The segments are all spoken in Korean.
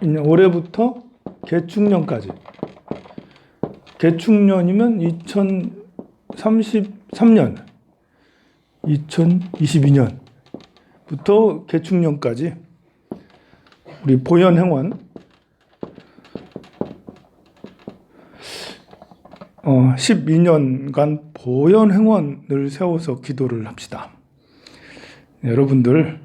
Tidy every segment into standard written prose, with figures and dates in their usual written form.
올해부터 개축년까지. 개축년이면 2033년, 2022년부터 개축년까지 우리 보현행원 12년간 보현행원을 세워서 기도를 합시다. 여러분들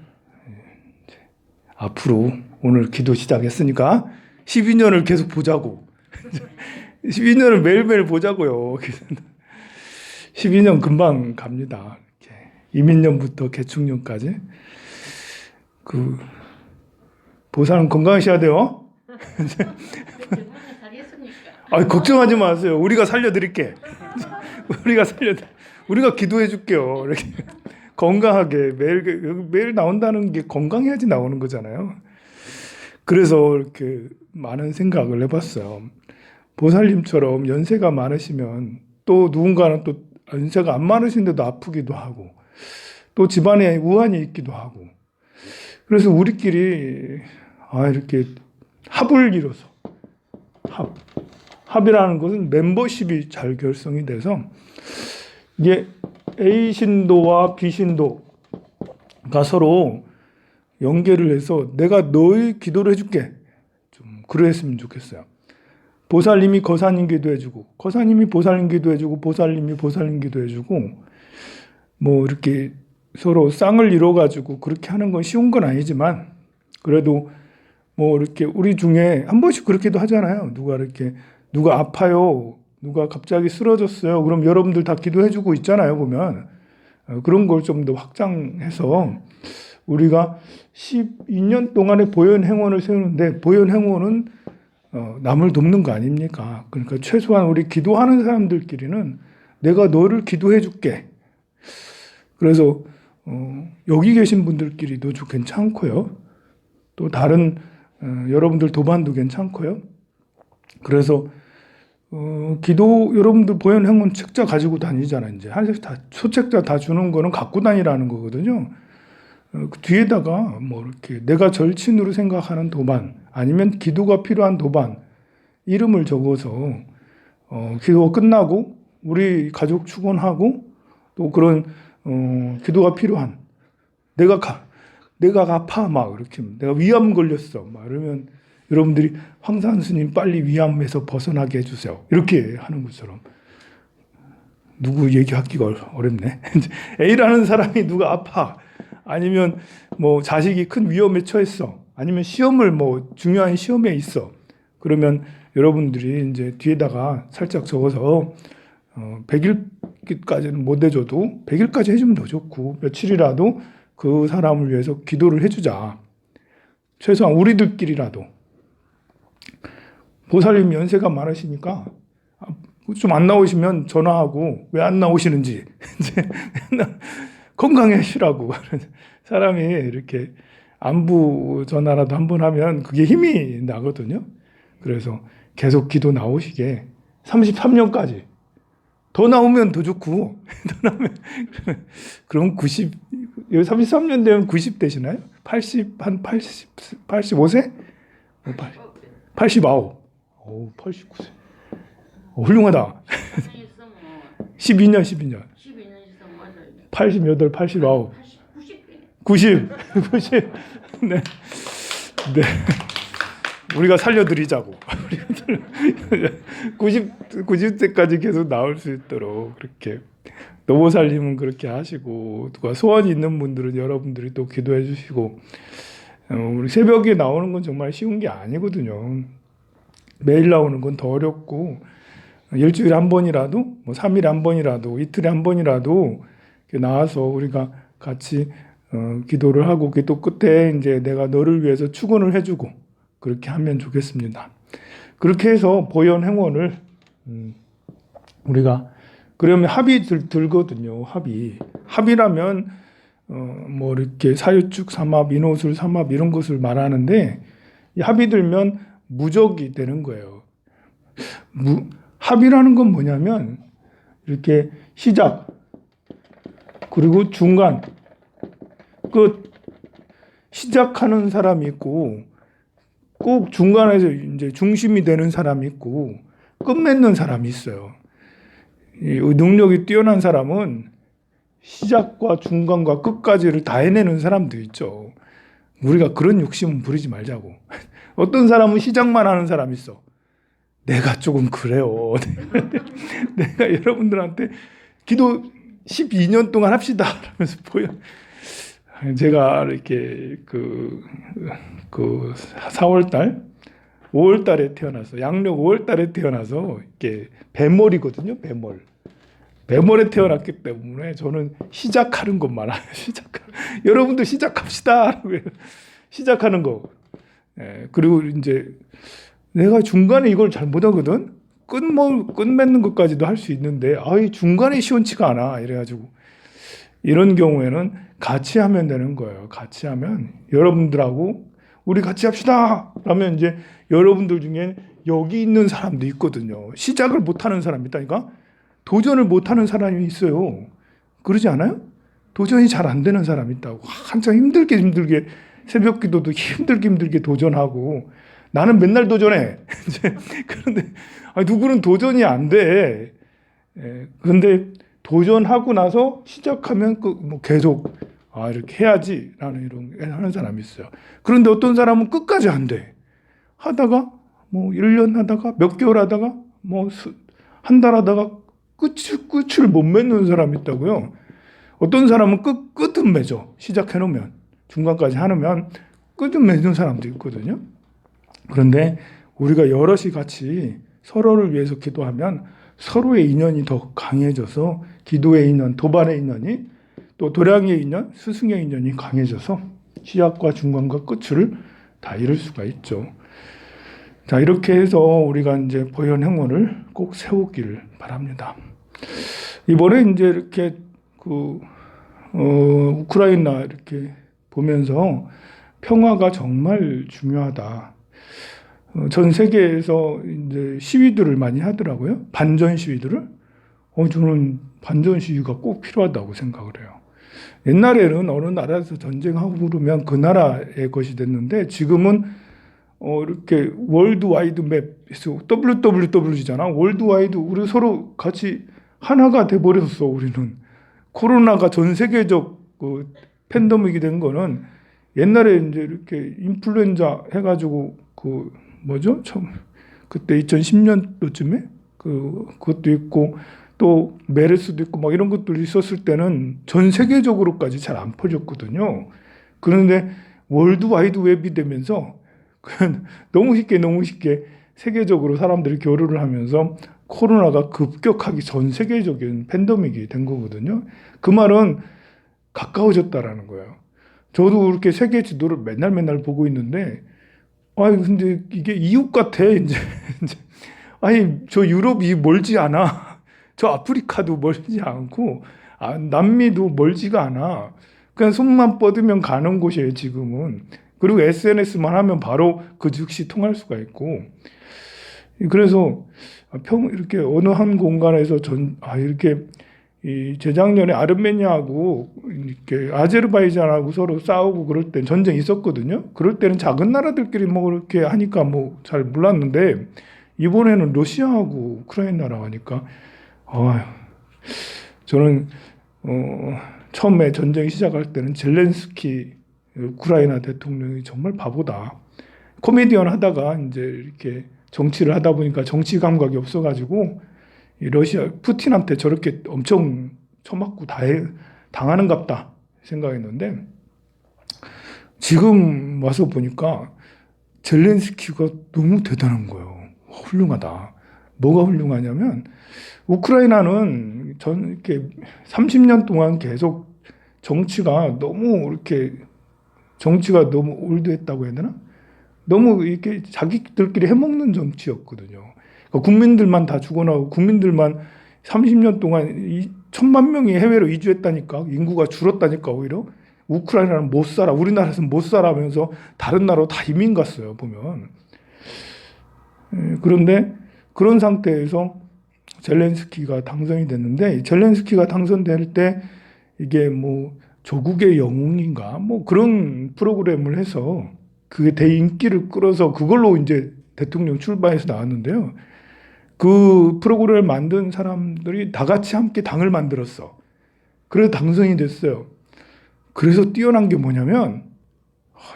앞으로 오늘 기도 시작했으니까 12년을 계속 보자고. 12년을 매일매일 보자고요. 12년 금방 갑니다. 이민년부터 개축년까지. 보살은 건강하셔야 돼요. 걱정하지 마세요. 우리가 살려드릴게. 우리가 기도해 줄게요. 이렇게 건강하게 매일 나온다는 게 건강해야지 나오는 거잖아요. 그래서 이렇게 많은 생각을 해봤어요. 보살님처럼 연세가 많으시면 또 누군가는 또 연세가 안 많으신데도 아프기도 하고 또 집안에 우환이 있기도 하고 그래서 우리끼리 이렇게 합을 이뤄서 합이라는 것은 멤버십이 잘 결성이 돼서 이게 A 신도와 B 신도가 서로 연계를 해서 내가 너의 기도를 해줄게. 좀 그랬으면 좋겠어요. 보살님이 거사님 기도해주고, 거사님이 보살님 기도해주고, 보살님이 보살님 기도해주고, 뭐 이렇게 서로 쌍을 이뤄가지고 그렇게 하는 건 쉬운 건 아니지만, 그래도 뭐 이렇게 우리 중에 한 번씩 그렇게도 하잖아요. 누가 아파요. 누가 갑자기 쓰러졌어요. 그럼 여러분들 다 기도해주고 있잖아요. 보면. 그런 걸 좀 더 확장해서 우리가 12년 동안의 보현행원을 세우는데 보현행원은 남을 돕는 거 아닙니까? 그러니까 최소한 우리 기도하는 사람들끼리는 내가 너를 기도해 줄게. 그래서 여기 계신 분들끼리도 괜찮고요. 또 다른 여러분들 도반도 괜찮고요. 그래서 기도 여러분들 보현행원 책자 가지고 다니잖아요. 이제 소책자 다 주는 거는 갖고 다니라는 거거든요. 그 뒤에다가 뭐 이렇게 내가 절친으로 생각하는 도반 아니면 기도가 필요한 도반 이름을 적어서 기도가 끝나고 우리 가족 축원하고 또 그런 기도가 필요한 내가 아파 막 이렇게 내가 위암 걸렸어 막 이러면 여러분들이 황산 스님 빨리 위암에서 벗어나게 해주세요. 이렇게 하는 것처럼 누구 얘기하기가 어렵네. A라는 사람이 누가 아파 아니면 뭐 자식이 큰 위험에 처했어 아니면 시험을 뭐 중요한 시험에 있어 그러면 여러분들이 이제 뒤에다가 살짝 적어서 100일까지는 못 해줘도 100일까지 해주면 더 좋고 며칠이라도 그 사람을 위해서 기도를 해주자. 최소한 우리들끼리라도. 보살님 연세가 많으시니까 좀 안 나오시면 전화하고 왜 안 나오시는지 이제 건강하시라고 사람이 이렇게 안부 전화라도 한번 하면 그게 힘이 나거든요. 그래서 계속 기도 나오시게 33년까지 더 나오면 더 좋고 더 나오면 그럼 33년 되면 90 되시나요? 85세? 89. 89세. 훌륭하다. 12년. 88, 89. 90. 네. 우리가 살려드리자고. 90세까지 계속 나올 수 있도록 그렇게. 노보살님은 그렇게 하시고, 누가 소원이 있는 분들은 여러분들이 또 기도해 주시고, 우리 새벽에 나오는 건 정말 쉬운 게 아니거든요. 매일 나오는 건 더 어렵고, 일주일에 한 번이라도, 뭐 3일에 한 번이라도, 이틀에 한 번이라도 나와서 우리가 같이 기도를 하고, 또 끝에 이제 내가 너를 위해서 축원을 해주고, 그렇게 하면 좋겠습니다. 그렇게 해서 보현행원을 우리가 그러면 합이 들거든요. 합이라면 뭐 이렇게 사유축 삼합, 인호술 삼합 이런 것을 말하는데 이 합이 들면 무적이 되는 거예요. 합이라는 건 뭐냐면 이렇게 시작 그리고 중간 끝 시작하는 사람이 있고 꼭 중간에서 이제 중심이 되는 사람이 있고 끝맺는 사람이 있어요. 이 능력이 뛰어난 사람은 시작과 중간과 끝까지를 다 해내는 사람도 있죠. 우리가 그런 욕심은 부리지 말자고. 어떤 사람은 시작만 하는 사람이 있어. 내가 조금 그래요. 내가 여러분들한테 기도 12년 동안 합시다. 라면서 보여. 제가 이렇게 그 4월달, 5월달에 태어나서, 양력 5월달에 태어나서, 이렇게 배멀이거든요, 배멀. 배멀에 태어났기 때문에 저는 시작하는 것만 해요. 여러분들 시작합시다. 시작하는 거. 그리고 이제 내가 중간에 이걸 잘 못하거든. 끝맺는 것까지도 할 수 있는데, 아이 중간에 시원치가 않아. 이래가지고 이런 경우에는 같이 하면 되는 거예요. 같이 하면 여러분들하고 우리 같이 합시다. 그러면 이제 여러분들 중에 여기 있는 사람도 있거든요. 시작을 못하는 사람이 있다니까. 도전을 못하는 사람이 있어요. 그러지 않아요? 도전이 잘 안 되는 사람이 있다고. 한참 힘들게 새벽 기도도 힘들게 도전하고 나는 맨날 도전해. 그런데 누구는 도전이 안 돼. 그런데 도전하고 나서 시작하면 뭐 계속 이렇게 해야지라는 이런 하는 사람이 있어요. 그런데 어떤 사람은 끝까지 안 돼. 하다가 뭐 1년 하다가 몇 개월 하다가 뭐 한 달 하다가 끝을 못 맺는 사람이 있다고요. 어떤 사람은 끝은 맺어. 시작해 놓으면 중간까지 하면 끝은 맺는 사람도 있거든요. 그런데 우리가 여럿이 같이 서로를 위해서 기도하면 서로의 인연이 더 강해져서 기도의 인연, 도반의 인연이 또 도량의 인연, 스승의 인연이 강해져서 시작과 중간과 끝을 다 이룰 수가 있죠. 자, 이렇게 해서 우리가 이제 보현 행원을 꼭 세우기를 바랍니다. 이번에 이제 이렇게 우크라이나 이렇게 보면서 평화가 정말 중요하다. 전 세계에서 이제 시위들을 많이 하더라고요. 반전 시위들을. 저는 반전 시위가 꼭 필요하다고 생각을 해요. 옛날에는 어느 나라에서 전쟁하고 그러면 그 나라의 것이 됐는데 지금은 이렇게 월드와이드 맵, WWW잖아. 월드와이드 우리 서로 같이 하나가 돼버렸어. 우리는 코로나가 전 세계적 팬데믹이 된 거는 옛날에 이제 이렇게 인플루엔자 해가지고 뭐죠? 그때 2010년도쯤에 그것도 있고 또 메르스도 있고 막 이런 것들이 있었을 때는 전 세계적으로까지 잘 안 퍼졌거든요. 그런데 월드와이드 웹이 되면서 너무 쉽게 세계적으로 사람들이 교류를 하면서 코로나가 급격하게 전 세계적인 팬데믹이 된 거거든요. 그 말은 가까워졌다라는 거예요. 저도 그렇게 세계 지도를 맨날 보고 있는데 근데 이게 이웃 같아, 이제. 저 유럽이 멀지 않아. 저 아프리카도 멀지 않고, 남미도 멀지가 않아. 그냥 손만 뻗으면 가는 곳이에요, 지금은. 그리고 SNS만 하면 바로 그 즉시 통할 수가 있고. 그래서 이렇게 어느 한 공간에서 이렇게 재작년에 아르메니아하고 이렇게 아제르바이잔하고 서로 싸우고 그럴 때 전쟁이 있었거든요. 그럴 때는 작은 나라들끼리 뭐 그렇게 하니까 뭐 잘 몰랐는데 이번에는 러시아하고 우크라이나랑 하니까 저는 처음에 전쟁 시작할 때는 젤렌스키 우크라이나 대통령이 정말 바보다. 코미디언 하다가 이제 이렇게 정치를 하다 보니까 정치 감각이 없어가지고 이 러시아 푸틴한테 저렇게 엄청 처맞고 당하는갑다 생각했는데 지금 와서 보니까 젤렌스키가 너무 대단한 거예요. 훌륭하다. 뭐가 훌륭하냐면 우크라이나는 이렇게 30년 동안 계속 정치가 너무 올드했다고 해야 되나? 너무 이렇게 자기들끼리 해먹는 정치였거든요. 그러니까 국민들만 다 죽어나고 국민들만 30년 동안 1,000만 명이 해외로 이주했다니까. 인구가 줄었다니까. 오히려 우크라이나는 못 살아. 우리나라에서는 못 살아 하면서 다른 나라로 다 이민 갔어요. 보면. 그런데 그런 상태에서 젤렌스키가 당선이 됐는데 젤렌스키가 당선될 때 이게 뭐 조국의 영웅인가 뭐 그런 프로그램을 해서 그게 대인기를 끌어서 그걸로 이제 대통령 출마해서 나왔는데요. 그 프로그램을 만든 사람들이 다 같이 함께 당을 만들었어. 그래서 당선이 됐어요. 그래서 뛰어난 게 뭐냐면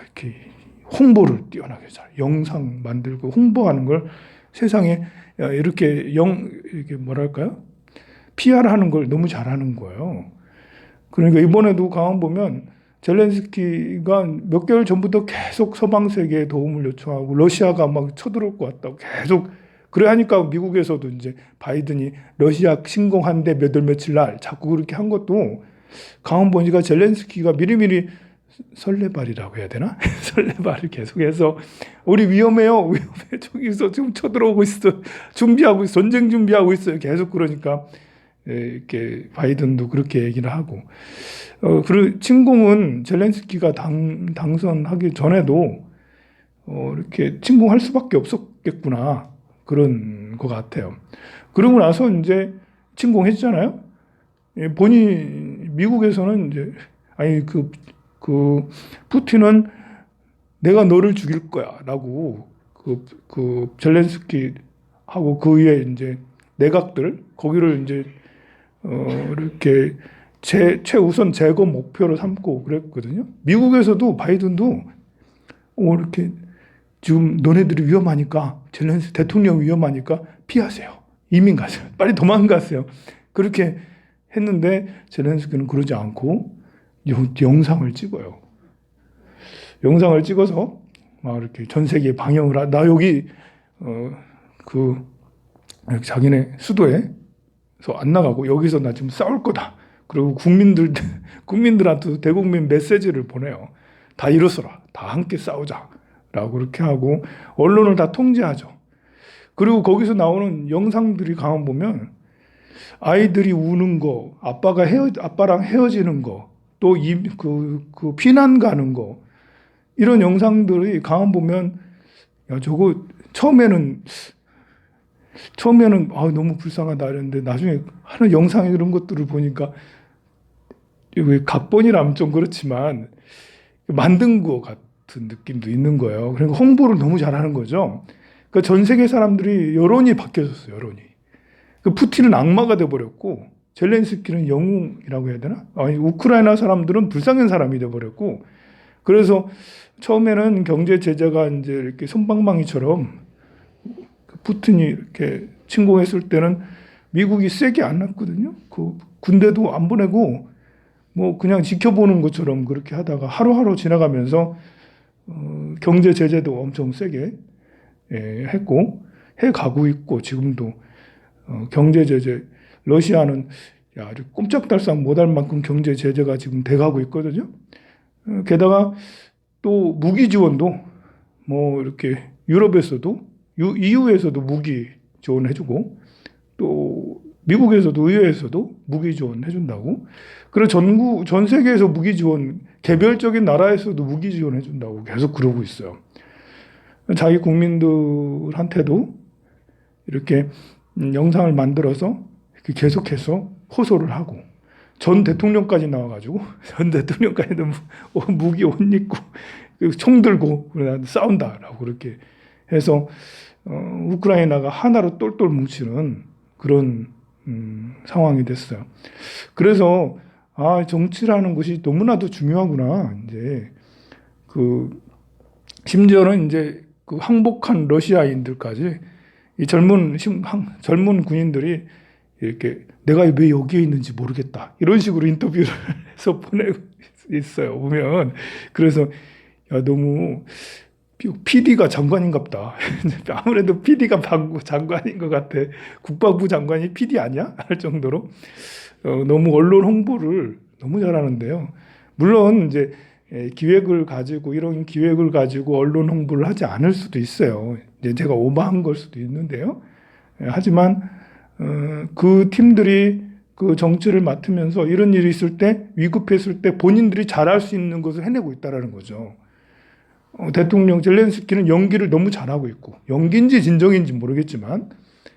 이렇게 홍보를 뛰어나게 잘 영상 만들고 홍보하는 걸 세상에 이렇게 이렇게 뭐랄까요? PR하는 걸 너무 잘하는 거예요. 그러니까 이번에도 강원 보면 젤렌스키가 몇 개월 전부터 계속 서방 세계에 도움을 요청하고 러시아가 막 쳐들어올 것 같다고 계속 그래 하니까 미국에서도 이제 바이든이 러시아 침공한 데 몇 월 며칠 날 자꾸 그렇게 한 것도 강원 보니까 젤렌스키가 미리미리 설레발이라고 해야 되나? 설레발을 계속해서 우리 위험해요. 위험해. 저기서 지금 쳐들어오고 있어. 준비하고 있어. 전쟁 준비하고 있어요. 계속 그러니까 이렇게 바이든도 그렇게 얘기를 하고 그리고 침공은 젤렌스키가 당선하기 전에도 이렇게 침공할 수밖에 없었겠구나 그런 것 같아요. 그러고 나서 이제 침공했잖아요. 본인 미국에서는 이제 아니 그 푸틴은 내가 너를 죽일 거야라고 그 젤렌스키 하고 그 위에 이제 내각들 거기를 이제 이렇게 최우선 제거 목표로 삼고 그랬거든요. 미국에서도 바이든도 이렇게 지금 너네들이 위험하니까 젤렌스키 대통령 위험하니까 피하세요. 이민 가세요. 빨리 도망가세요. 그렇게 했는데 젤렌스키는 그러지 않고 영상을 찍어요. 영상을 찍어서 막 이렇게 전 세계에 방영을 나 여기 자기네 수도에서 안 나가고 여기서 나 지금 싸울 거다. 그리고 국민들한테 대국민 메시지를 보내요. 다 일어서라. 다 함께 싸우자라고 그렇게 하고 언론을 다 통제하죠. 그리고 거기서 나오는 영상들이 가만 보면 아이들이 우는 거, 아빠랑 헤어지는 거, 또 그 피난 가는 거 이런 영상들이 가만 보면 야 저거 처음에는 너무 불쌍하다 이랬는데 나중에 하는 영상 이런 것들을 보니까 각본이라면 좀 그렇지만 만든 것 같은 느낌도 있는 거예요. 그러니까 홍보를 너무 잘하는 거죠. 그러니까 전 세계 사람들이 여론이 바뀌어졌어요. 여론이. 그 푸틴은 악마가 돼버렸고 젤렌스키는 영웅이라고 해야 되나? 아니 우크라이나 사람들은 불쌍한 사람이 돼버렸고 그래서 처음에는 경제 제재가 이제 이렇게 솜방망이처럼 푸틴이 이렇게 침공했을 때는 미국이 세게 안 났거든요. 그 군대도 안 보내고 뭐 그냥 지켜보는 것처럼 그렇게 하다가 하루하루 지나가면서 경제 제재도 엄청 세게 했고 해가고 있고 지금도 경제 제재 러시아는 아주 꼼짝달싹 못할 만큼 경제 제재가 지금 돼가고 있거든요. 게다가 또 무기 지원도 뭐 이렇게 유럽에서도 EU에서도 무기 지원해주고 또 미국에서도 의회에서도 무기 지원해준다고. 그리고 전 세계에서 무기 지원 개별적인 나라에서도 무기 지원해준다고 계속 그러고 있어요. 자기 국민들한테도 이렇게 영상을 만들어서 계속해서 호소를 하고 전 대통령까지 나와가지고 전 대통령까지도 무기 옷 입고 총 들고 싸운다라고 그렇게 해서 우크라이나가 하나로 똘똘 뭉치는 그런 상황이 됐어요. 그래서 정치라는 것이 너무나도 중요하구나. 이제 심지어는 이제 그 항복한 러시아인들까지 이 젊은 군인들이 이렇게 내가 왜 여기에 있는지 모르겠다 이런 식으로 인터뷰를 해서 보내고 있어요. 보면 그래서 야 너무 PD가 장관인갑다. 아무래도 PD가 장관인 것 같아. 국방부 장관이 PD 아니야? 할 정도로 너무 언론 홍보를 너무 잘하는데요. 물론 이제 기획을 가지고 이런 기획을 가지고 언론 홍보를 하지 않을 수도 있어요. 이제 제가 오버한 걸 수도 있는데요. 하지만 그 팀들이 그 정치를 맡으면서 이런 일이 있을 때 위급했을 때 본인들이 잘할 수 있는 것을 해내고 있다라는 거죠. 대통령 젤렌스키는 연기를 너무 잘하고 있고 연기인지 진정인지 모르겠지만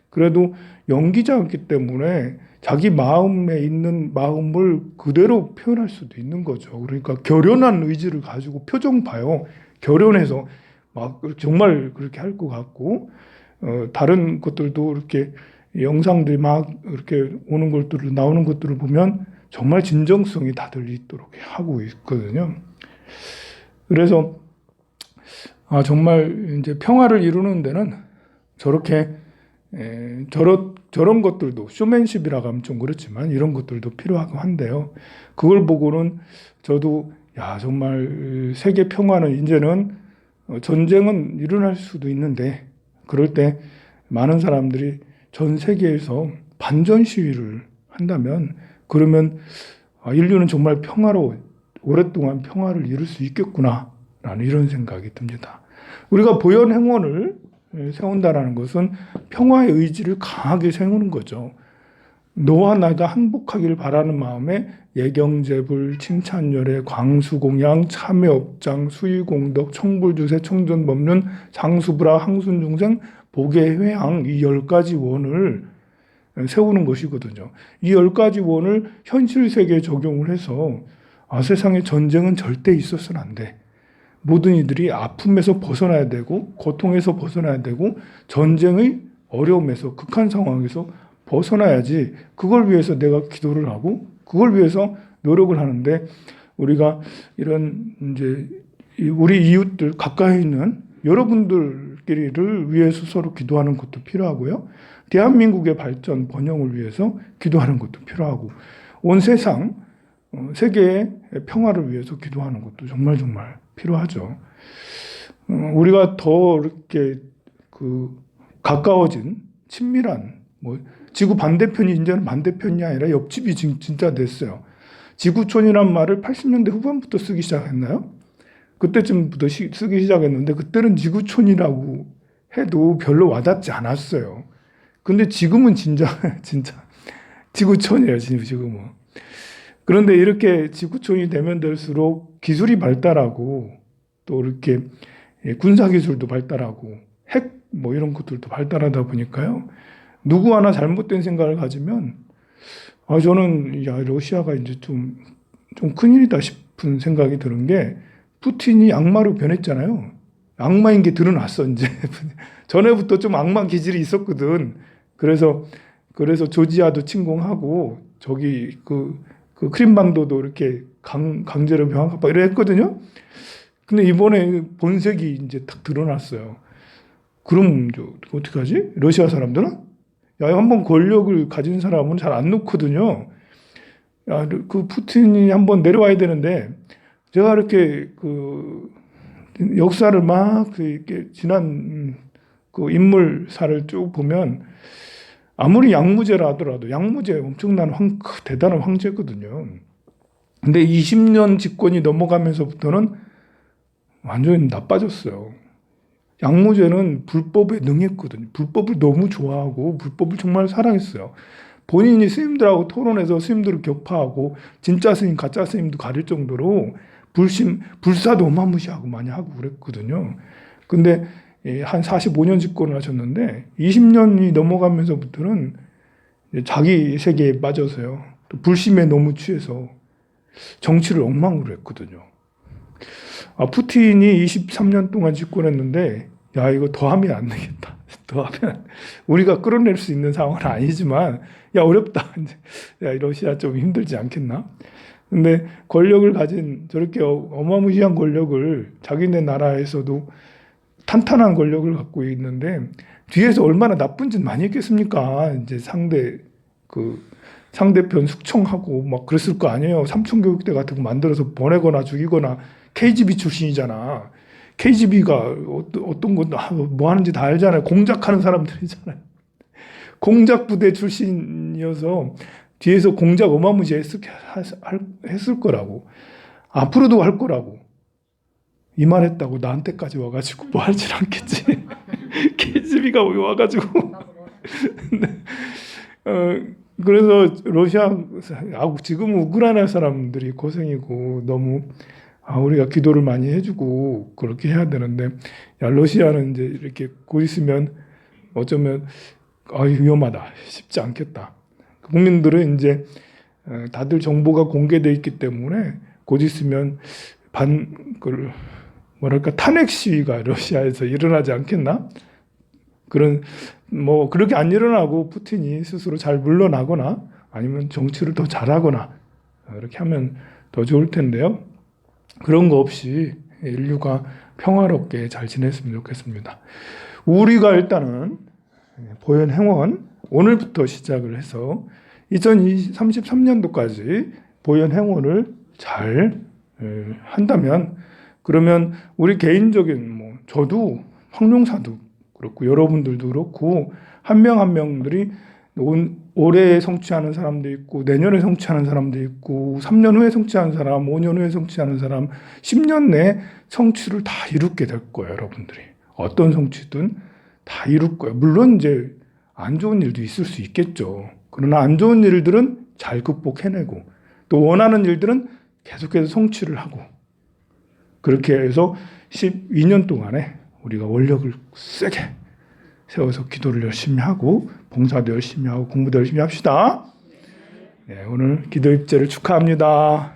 그래도 연기자였기 때문에 자기 마음에 있는 마음을 그대로 표현할 수도 있는 거죠. 그러니까 결연한 의지를 가지고 표정 봐요. 결연해서 막 정말 그렇게 할 것 같고, 다른 것들도 이렇게 영상들이 막 이렇게 오는 것들을 나오는 것들을 보면 정말 진정성이 다들 있도록 하고 있거든요. 그래서 정말 이제 평화를 이루는 데는 저렇게 저런 것들도 쇼맨십이라고 하면 좀 그렇지만 이런 것들도 필요하고 한데요. 그걸 보고는 저도 정말 세계 평화는 이제는 전쟁은 일어날 수도 있는데 그럴 때 많은 사람들이 전 세계에서 반전 시위를 한다면 그러면 인류는 정말 오랫동안 평화를 이룰 수 있겠구나라는 이런 생각이 듭니다. 우리가 보현 행원을 세운다라는 것은 평화의 의지를 강하게 세우는 거죠. 너와 나가 행복하기를 바라는 마음에 예경제불, 칭찬열애, 광수공양, 참회업장, 수의공덕, 청불주세, 청전법륜, 장수불화, 항순중생, 복의회항 이 10가지 원을 세우는 것이거든요. 이 10가지 원을 현실 세계에 적용을 해서 세상에 전쟁은 절대 있어서는 안 돼. 모든 이들이 아픔에서 벗어나야 되고 고통에서 벗어나야 되고 전쟁의 어려움에서 극한 상황에서 벗어나야지. 그걸 위해서 내가 기도를 하고 그걸 위해서 노력을 하는데 우리가 이런 이제 우리 이웃들 가까이 있는 여러분들끼리를 위해서 서로 기도하는 것도 필요하고요. 대한민국의 발전 번영을 위해서 기도하는 것도 필요하고 온 세상 세계의 평화를 위해서 기도하는 것도 정말 필요하죠. 우리가 더 이렇게 가까워진 친밀한 지구 반대편이 이제는 반대편이 아니라 옆집이 진짜 됐어요. 지구촌이란 말을 80년대 후반부터 쓰기 시작했나요? 그때쯤부터 쓰기 시작했는데 그때는 지구촌이라고 해도 별로 와닿지 않았어요. 근데 지금은 진짜 지구촌이에요, 지금은. 그런데 이렇게 지구촌이 되면 될수록 기술이 발달하고 또 이렇게 군사기술도 발달하고 핵 이런 것들도 발달하다 보니까요. 누구 하나 잘못된 생각을 가지면 저는 러시아가 이제 좀 큰일이다 싶은 생각이 드는 게 푸틴이 악마로 변했잖아요. 악마인 게 드러났어 이제. 전에부터 좀 악마 기질이 있었거든. 그래서 조지아도 침공하고 저기 그 크림반도도 이렇게 강제로 병합하고 이랬거든요. 근데 이번에 본색이 이제 딱 드러났어요. 그럼 어떻게 하지? 러시아 사람들은? 한번 권력을 가진 사람은 잘 안 놓거든요. 그 푸틴이 한번 내려와야 되는데 제가 이렇게 역사를 막 이렇게 지난 인물사를 쭉 보면 아무리 양무제라 하더라도 양무제 엄청난 대단한 황제거든요. 근데 20년 집권이 넘어가면서부터는 완전히 나빠졌어요. 양무제는 불법에 능했거든요. 불법을 너무 좋아하고 불법을 정말 사랑했어요. 본인이 스님들하고 토론해서 스님들을 격파하고 진짜 스님, 가짜 스님도 가릴 정도로 불사도 어마무시하고 많이 하고 그랬거든요. 근데 한 45년 집권을 하셨는데 20년이 넘어가면서부터는 자기 세계에 빠져서요. 또 불심에 너무 취해서 정치를 엉망으로 했거든요. 푸틴이 23년 동안 집권했는데 이거 더 하면 안 되겠다. 더 하면 우리가 끌어낼 수 있는 상황은 아니지만 어렵다. 러시아 좀 힘들지 않겠나? 근데 권력을 가진 저렇게 어마무시한 권력을 자기네 나라에서도 탄탄한 권력을 갖고 있는데 뒤에서 얼마나 나쁜 짓 많이 했겠습니까? 이제 상대편 숙청하고 막 그랬을 거 아니에요. 삼청교육대 같은 거 만들어서 보내거나 죽이거나. KGB 출신이잖아. KGB가 어떤 거 뭐 하는지 다 알잖아요. 공작하는 사람들이잖아요. 공작 부대 출신이어서 뒤에서 공작 어마무시 했을 거라고. 앞으로도 할 거라고. 이 말 했다고 나한테까지 와가지고 뭐 하진 않겠지. KGB가 와가지고. 그래서 지금 우크라이나 사람들이 고생이고 너무 우리가 기도를 많이 해주고 그렇게 해야 되는데 러시아는 이제 이렇게 곧 있으면 어쩌면 위험하다 쉽지 않겠다. 국민들은 이제 다들 정보가 공개돼 있기 때문에 곧 있으면 뭐랄까 탄핵 시위가 러시아에서 일어나지 않겠나? 그런 뭐 그렇게 안 일어나고 푸틴이 스스로 잘 물러나거나 아니면 정치를 더 잘하거나 이렇게 하면 더 좋을 텐데요. 그런 거 없이 인류가 평화롭게 잘 지냈으면 좋겠습니다. 우리가 일단은 보현 행원 오늘부터 시작을 해서 2033년도까지 보현 행원을 잘 한다면 그러면 우리 개인적인 뭐 저도 황룡사도 그렇고 여러분들도 그렇고 한 명 한 명들이 올해 성취하는 사람도 있고 내년에 성취하는 사람도 있고 3년 후에 성취하는 사람, 5년 후에 성취하는 사람, 10년 내에 성취를 다 이루게 될 거예요, 여러분들이. 어떤 성취든 다 이룰 거예요. 물론 이제 안 좋은 일도 있을 수 있겠죠. 그러나 안 좋은 일들은 잘 극복해내고 또 원하는 일들은 계속해서 성취를 하고 그렇게 해서 12년 동안에 우리가 원력을 세게 세워서 기도를 열심히 하고 봉사도 열심히 하고 공부도 열심히 합시다. 네, 오늘 기도 입제를 축하합니다.